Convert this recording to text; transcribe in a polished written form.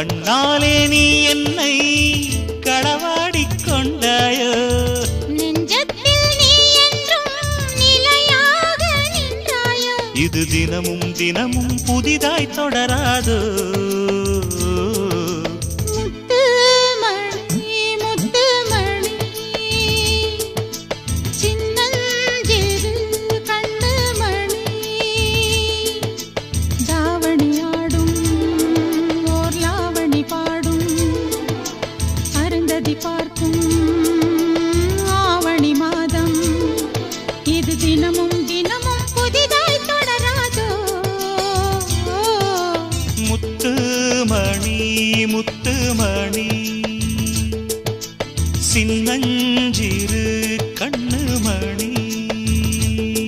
கண்ணாலே நீ என்னை களவாடிக் கொண்டாயோ நெஞ்சத்தில் நீ என்றும் நிலையாக நின்றாயோ இது தினமும் தினமும் புதிதாய் தொடராதோ பார்க்கும் ஆவணி மாதம் இது தினமும் தினமும் புதிதாய் தொடராதோ முத்துமணி முத்துமணி சின்னஞ்சிறு